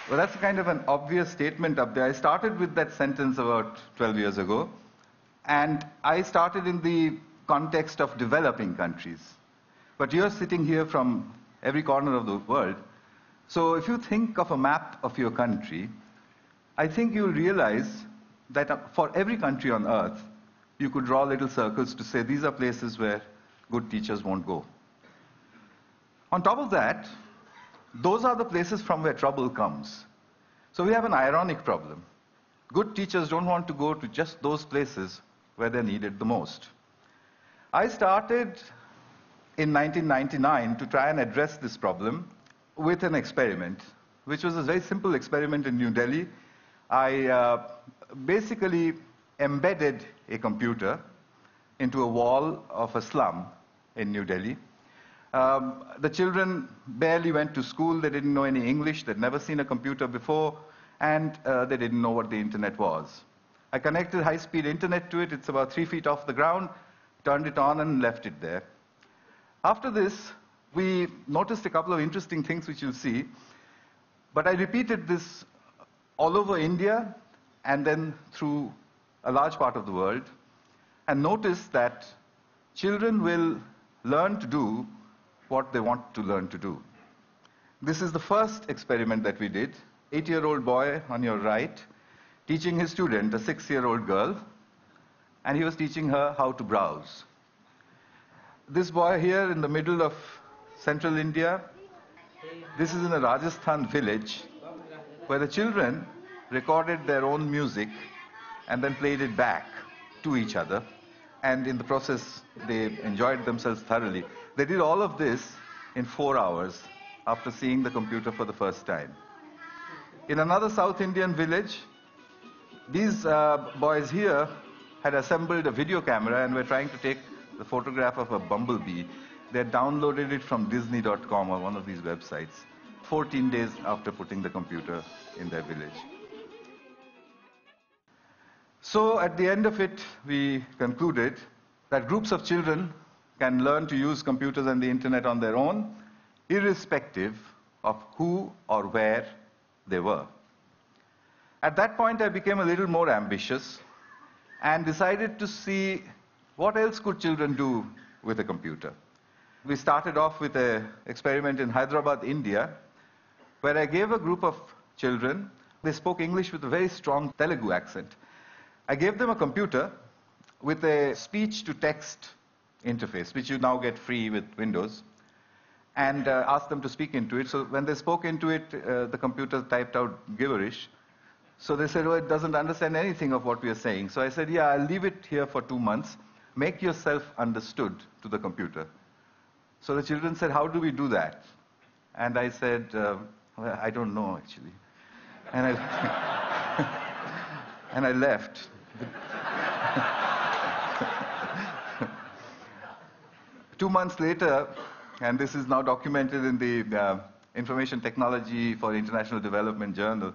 Well, that's kind of an obvious statement up there. I started with that sentence about 12 years ago, and I started in the context of developing countries. But you're sitting here from every corner of the world, so if you think of a map of your country, I think you'll realize that for every country on earth, you could draw little circles to say these are places where good teachers won't go. On top of that, those are the places from where trouble comes. So we have an ironic problem. Good teachers don't want to go to just those places where they're needed the most. I started in 1999 to try and address this problem with an experiment, which was a very simple experiment in New Delhi. I basically embedded a computer into a wall of a slum in New Delhi. The children barely went to school, they didn't know any English, they'd never seen a computer before, and they didn't know what the internet was. I connected high-speed internet to it, it's about 3 feet off the ground, turned it on and left it there. After this, we noticed a couple of interesting things which you'll see, but I repeated this all over India and then through a large part of the world, and noticed that children will learn to do what they want to learn to do. This is the first experiment that we did. 8-year-old boy on your right, teaching his student, a 6-year-old girl, and he was teaching her how to browse. This boy here in the middle of central India, this is in a Rajasthan village where the children recorded their own music and then played it back to each other. And in the process, they enjoyed themselves thoroughly. They did all of this in 4 hours after seeing the computer for the first time. In another South Indian village, these boys here had assembled a video camera and were trying to take the photograph of a bumblebee. They had downloaded it from Disney.com or one of these websites 14 days after putting the computer in their village. So at the end of it, we concluded that groups of children can learn to use computers and the internet on their own, irrespective of who or where they were. At that point, I became a little more ambitious and decided to see what else could children do with a computer. We started off with an experiment in Hyderabad, India, where I gave a group of children, they spoke English with a very strong Telugu accent. I gave them a computer with a speech-to-text interface, which you now get free with Windows, and asked them to speak into it. So when they spoke into it, the computer typed out gibberish. So they said, oh, it doesn't understand anything of what we are saying. So I said, yeah, I'll leave it here for 2 months. Make yourself understood to the computer. So the children said, how do we do that? And I said, well, I don't know, actually. And and I left. 2 months later, and this is now documented in the Information Technology for International Development Journal,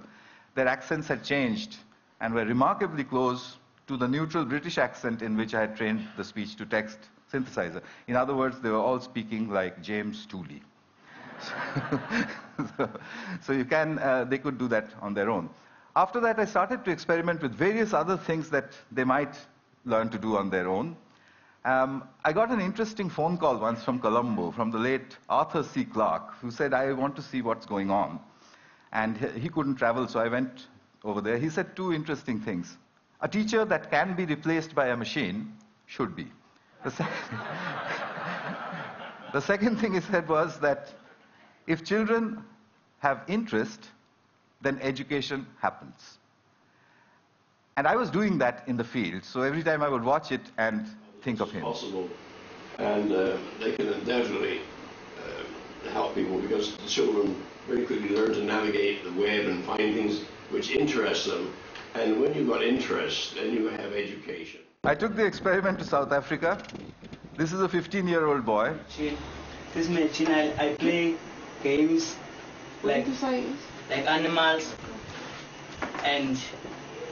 their accents had changed and were remarkably close to the neutral British accent in which I had trained the speech-to-text synthesizer. In other words, they were all speaking like James Tooley. So you can, they could do that on their own. After that, I started to experiment with various other things that they might learn to do on their own. I got an interesting phone call once from Colombo, from the late Arthur C. Clarke, who said, I want to see what's going on. And he couldn't travel, so I went over there. He said 2 interesting things. A teacher that can be replaced by a machine should be. The second thing he said was that if children have interest, then education happens. And I was doing that in the field, so every time I would watch it and think of him. Possible, and they can undoubtedly help people, because the children very quickly learn to navigate the web and find things which interest them. And when you've got interest, then you have education. I took the experiment to South Africa. This is a 15-year-old boy. This machine, I play games like animals, and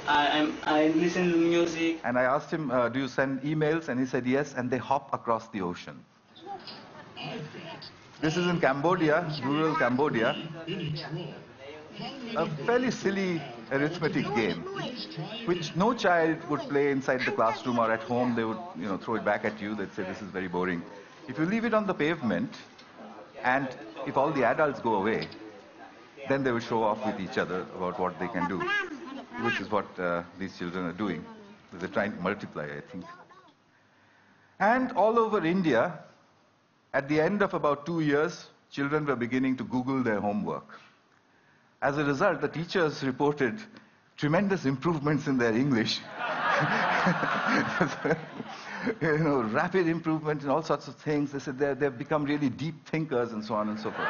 I listen to music. And I asked him, do you send emails? And he said yes, and they hop across the ocean. This is in Cambodia, rural Cambodia. a fairly silly arithmetic game, which no child would play inside the classroom or at home. They would, throw it back at you. They'd say, this is very boring. If you leave it on the pavement, and if all the adults go away, then they will show off with each other about what they can do, which is what these children are doing. They're trying to multiply, I think. And all over India, at the end of about 2 years, children were beginning to Google their homework. As a result, the teachers reported tremendous improvements in their English. Rapid improvement in all sorts of things. They said they've become really deep thinkers and so on and so forth.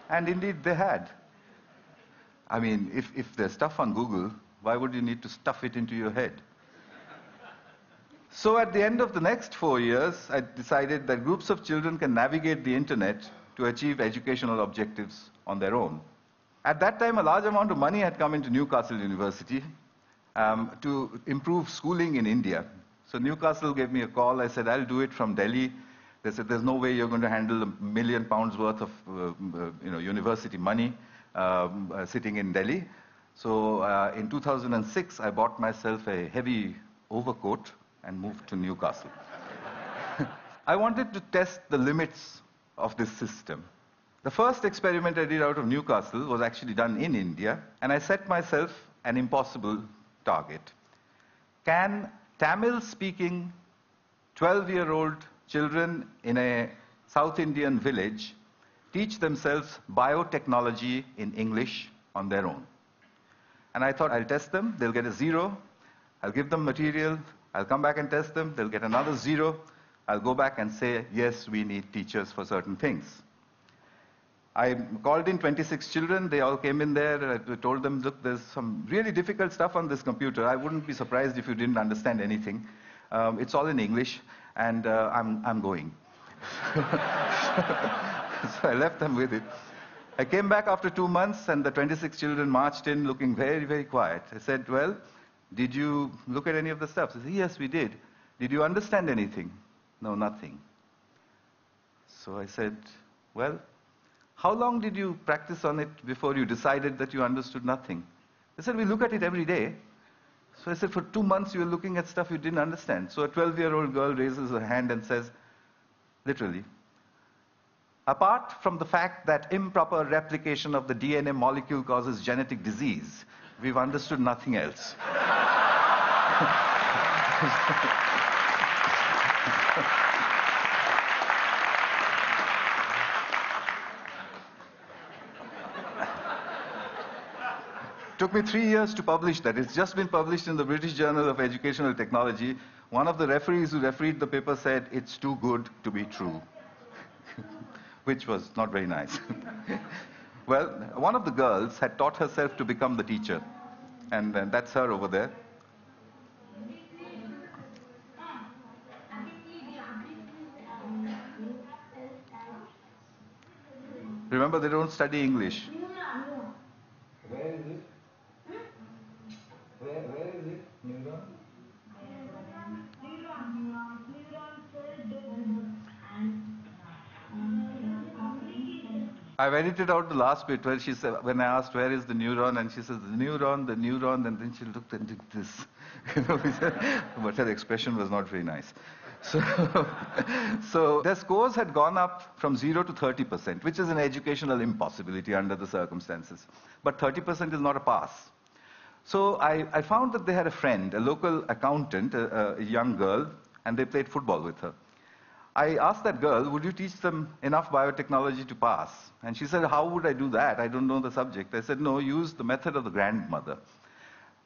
And indeed they had. I mean, if there's stuff on Google, why would you need to stuff it into your head? So at the end of the next 4 years, I decided that groups of children can navigate the internet to achieve educational objectives on their own. At that time, a large amount of money had come into Newcastle University to improve schooling in India. So Newcastle gave me a call. I said, I'll do it from Delhi. They said, there's no way you're going to handle £1 million worth of university money sitting in Delhi. So in 2006, I bought myself a heavy overcoat and moved to Newcastle. I wanted to test the limits of this system. The first experiment I did out of Newcastle was actually done in India, and I set myself an impossible target. Can Tamil-speaking 12-year-old children in a South Indian village teach themselves biotechnology in English on their own? And I thought, I'll test them, they'll get a 0, I'll give them material, I'll come back and test them, they'll get another 0, I'll go back and say, yes, we need teachers for certain things. I called in 26 children, they all came in there, I told them, look, there's some really difficult stuff on this computer. I wouldn't be surprised if you didn't understand anything. It's all in English, and I'm going. So I left them with it. I came back after 2 months, and the 26 children marched in looking very, very quiet. I said, well, did you look at any of the stuff? They said, yes, we did. Did you understand anything? No, nothing. So I said, well, how long did you practice on it before you decided that you understood nothing? They said, we look at it every day. So I said, for 2 months you were looking at stuff you didn't understand. So a 12-year-old girl raises her hand and says, literally, apart from the fact that improper replication of the DNA molecule causes genetic disease, we've understood nothing else. Took me 3 years to publish that. It's just been published in the British Journal of Educational Technology. One of the referees who refereed the paper said, it's too good to be true, which was not very nice. Well, one of the girls had taught herself to become the teacher, and that's her over there. Remember, they don't study English. Where is it? Where is it? Neuron? I've edited out the last bit where she said, when I asked where is the neuron, and she says, the neuron, and then she looked and did this. But her expression was not very nice. So their scores had gone up from 0 to 30%, which is an educational impossibility under the circumstances. But 30% is not a pass. So I found that they had a friend, a local accountant, a young girl, and they played football with her. I asked that girl, would you teach them enough biotechnology to pass? And she said, how would I do that? I don't know the subject. I said, no, use the method of the grandmother.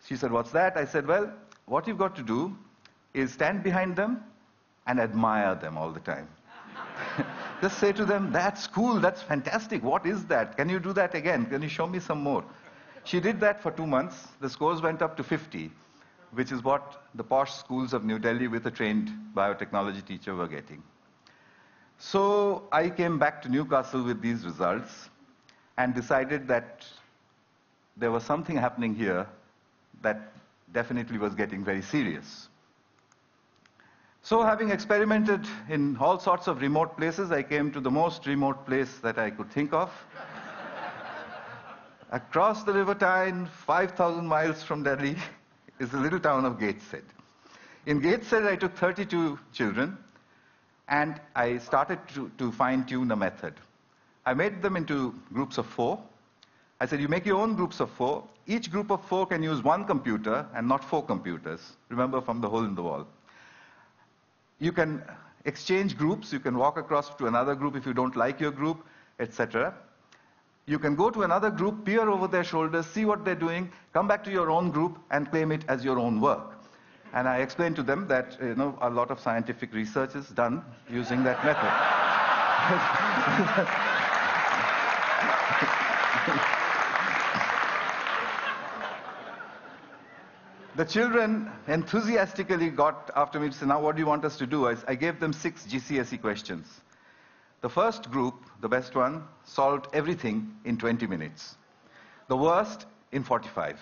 She said, what's that? I said, well, what you've got to do is stand behind them and admire them all the time. Just say to them, that's cool, that's fantastic, what is that? Can you do that again? Can you show me some more? She did that for 2 months. The scores went up to 50, which is what the posh schools of New Delhi with a trained biotechnology teacher were getting. So I came back to Newcastle with these results and decided that there was something happening here that definitely was getting very serious. So having experimented in all sorts of remote places, I came to the most remote place that I could think of. Across the River Tyne, 5,000 miles from Delhi, is the little town of Gateshead. In Gateshead, I took 32 children, and I started to fine-tune a method. I made them into groups of 4. I said, you make your own groups of 4. Each group of 4 can use 1 computer and not 4 computers. Remember, from the hole in the wall. You can exchange groups. You can walk across to another group if you don't like your group, etc. You can go to another group, peer over their shoulders, see what they're doing, come back to your own group and claim it as your own work. And I explained to them that a lot of scientific research is done using that method. The children enthusiastically got after me to say, now what do you want us to do? I gave them 6 GCSE questions. The first group, the best one, solved everything in 20 minutes. The worst, in 45.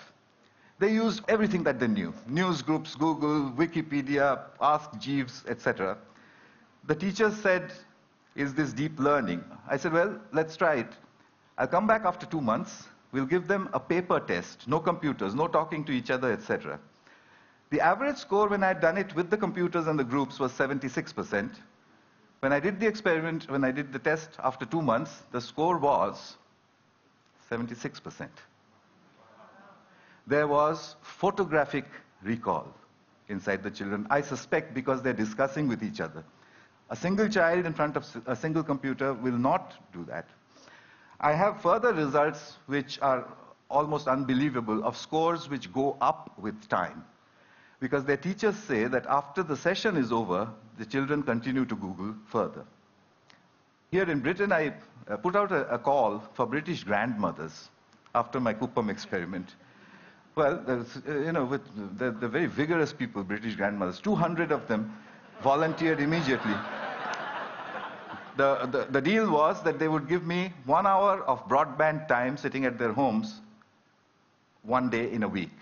They used everything that they knew. News groups, Google, Wikipedia, Ask Jeeves, etc. The teachers said, is this deep learning? I said, well, let's try it. I'll come back after 2 months. We'll give them a paper test, no computers, no talking to each other, etc. The average score when I had done it with the computers and the groups was 76%. When I did the experiment, when I did the test after 2 months, the score was 76%. There was photographic recall inside the children, I suspect because they're discussing with each other. A single child in front of a single computer will not do that. I have further results which are almost unbelievable of scores which go up with time. Because their teachers say that after the session is over, the children continue to Google further. Here in Britain, I put out a call for British grandmothers after my Kuppam experiment. Well, with the very vigorous people, British grandmothers, 200 of them volunteered immediately. The deal was that they would give me 1 hour of broadband time sitting at their homes 1 day in a week.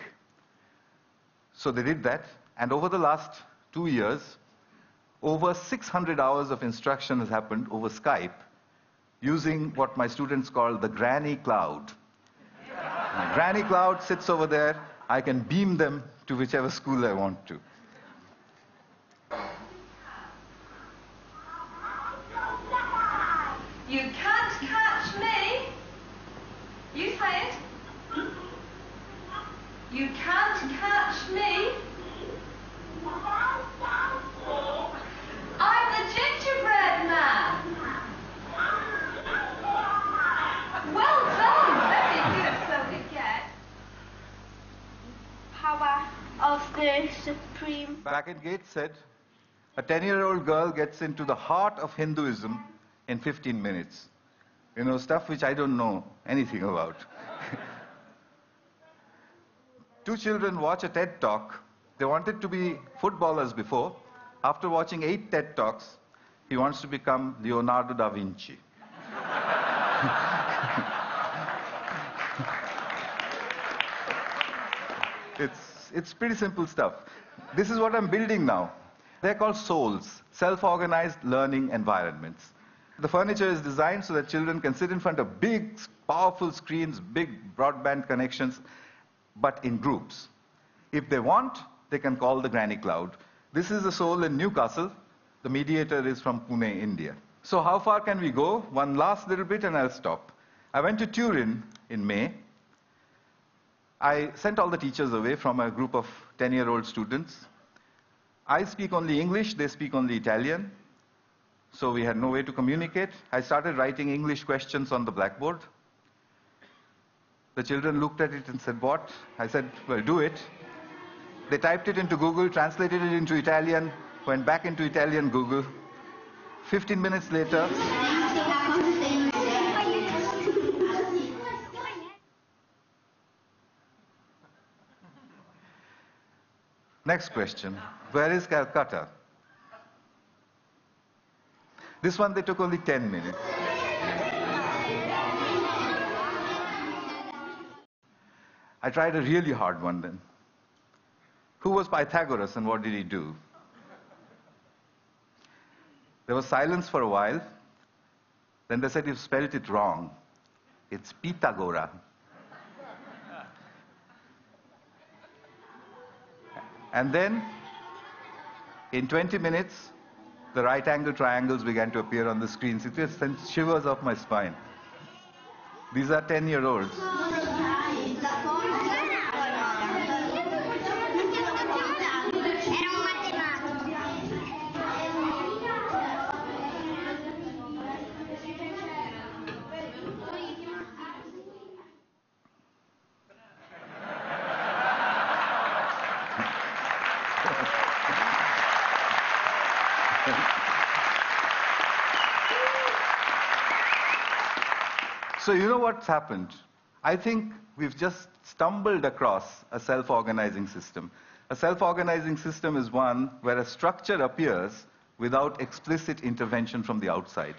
So they did that, and over the last 2 years, over 600 hours of instruction has happened over Skype using what my students call the granny cloud. My granny cloud sits over there. I can beam them to whichever school I want to. You can't catch me. You say it. You can't catch me. I'm the gingerbread man. Well done. Very good. So we get power of the supreme. Back in Gateshead, a 10-year-old girl gets into the heart of Hinduism in 15 minutes. Stuff which I don't know anything about. 2 children watch a TED Talk. They wanted to be footballers before. After watching 8 TED Talks, he wants to become Leonardo da Vinci. It's pretty simple stuff. This is what I'm building now. They're called souls, self-organized learning environments. The furniture is designed so that children can sit in front of big, powerful screens, big broadband connections, but in groups. If they want, they can call the granny cloud. This is a soul in Newcastle. The mediator is from Pune, India. So how far can we go? One last little bit and I'll stop. I went to Turin in May. I sent all the teachers away from a group of 10-year-old students. I speak only English, they speak only Italian. So we had no way to communicate. I started writing English questions on the blackboard. The children looked at it and said, what? I said, well, do it. They typed it into Google, translated it into Italian, went back into Italian Google. 15 minutes later, next question, where is Calcutta? This one they took only 10 minutes. I tried a really hard one then. Who was Pythagoras and what did he do? There was silence for a while. Then they said, "You've spelled it wrong. It's Pitagora." And then, in 20 minutes, the right-angle triangles began to appear on the screens. It just sent shivers up my spine. These are 10-year-olds. So you know what's happened? I think we've just stumbled across a self-organizing system. A self-organizing system is one where a structure appears without explicit intervention from the outside.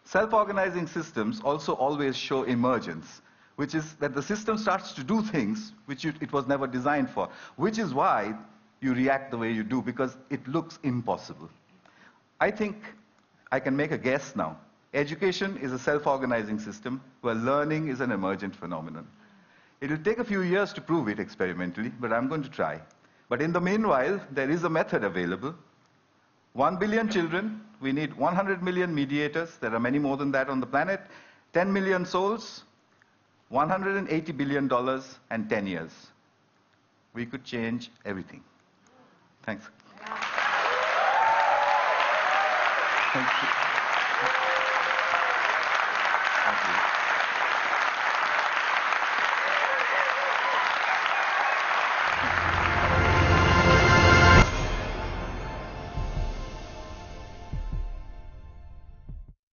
Self-organizing systems also always show emergence, which is that the system starts to do things which it was never designed for, which is why you react the way you do, because it looks impossible. I think I can make a guess now. Education is a self-organizing system where learning is an emergent phenomenon. It will take a few years to prove it experimentally, but I'm going to try. But in the meanwhile, there is a method available. 1 billion children, we need 100 million mediators, there are many more than that on the planet, 10 million souls, $180 billion, and 10 years. We could change everything. Thanks. Thank you. Thank you.